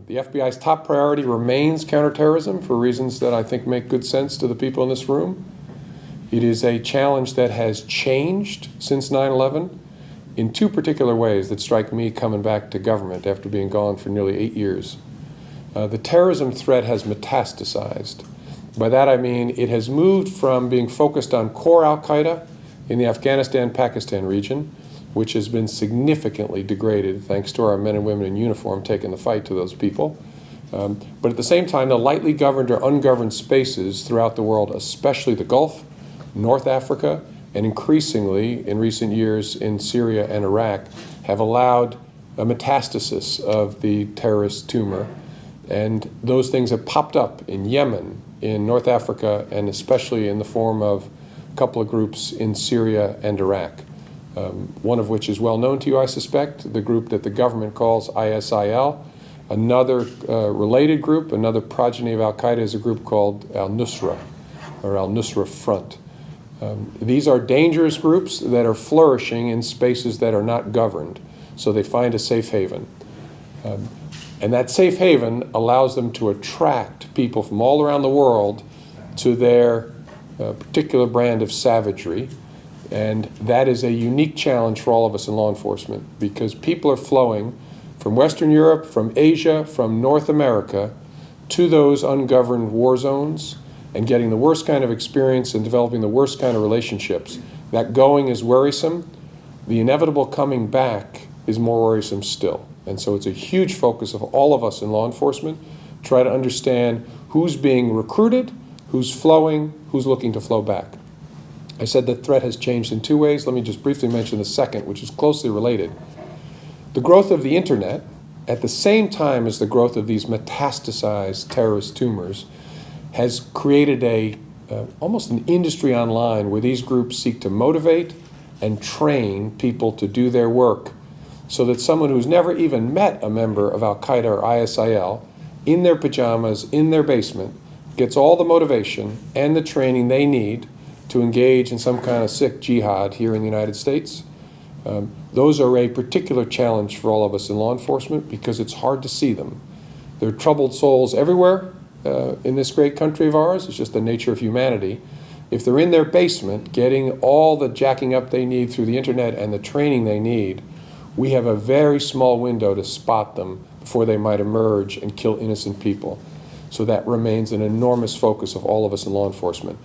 The FBI's top priority remains counterterrorism for reasons that I think make good sense to the people in this room. It is a challenge that has changed since 9/11 in two particular ways that strike me coming back to government after being gone for nearly 8 years. The terrorism threat has metastasized. By that I mean it has moved from being focused on core al-Qaeda in the Afghanistan-Pakistan region, which has been significantly degraded thanks to our men and women in uniform taking the fight to those people. But at the same time, the lightly governed or ungoverned spaces throughout the world, especially the Gulf, North Africa, and increasingly in recent years in Syria and Iraq, have allowed a metastasis of the terrorist tumor. And those things have popped up in Yemen, in North Africa, and especially in the form of a couple of groups in Syria and Iraq. One of which is well known to you, I suspect, the group that the government calls ISIL. Another related group, another progeny of al-Qaeda, is a group called al-Nusra, or al-Nusra Front. These are dangerous groups that are flourishing in spaces that are not governed, so they find a safe haven. And that safe haven allows them to attract people from all around the world to their particular brand of savagery. And that is a unique challenge for all of us in law enforcement, because people are flowing from Western Europe, from Asia, from North America to those ungoverned war zones and getting the worst kind of experience and developing the worst kind of relationships. That going is worrisome. The inevitable coming back is more worrisome still. And so it's a huge focus of all of us in law enforcement, try to understand who's being recruited, who's flowing, who's looking to flow back. I said the threat has changed in two ways. Let me just briefly mention the second, which is closely related. The growth of the internet, at the same time as the growth of these metastasized terrorist tumors, has created almost an industry online where these groups seek to motivate and train people to do their work, so that someone who's never even met a member of al-Qaeda or ISIL, in their pajamas, in their basement, gets all the motivation and the training they need to engage in some kind of sick jihad here in the United States. Those are a particular challenge for all of us in law enforcement because it's hard to see them. There are troubled souls everywhere in this great country of ours. It's just the nature of humanity. If they're in their basement getting all the jacking up they need through the internet and the training they need, we have a very small window to spot them before they might emerge and kill innocent people. So that remains an enormous focus of all of us in law enforcement.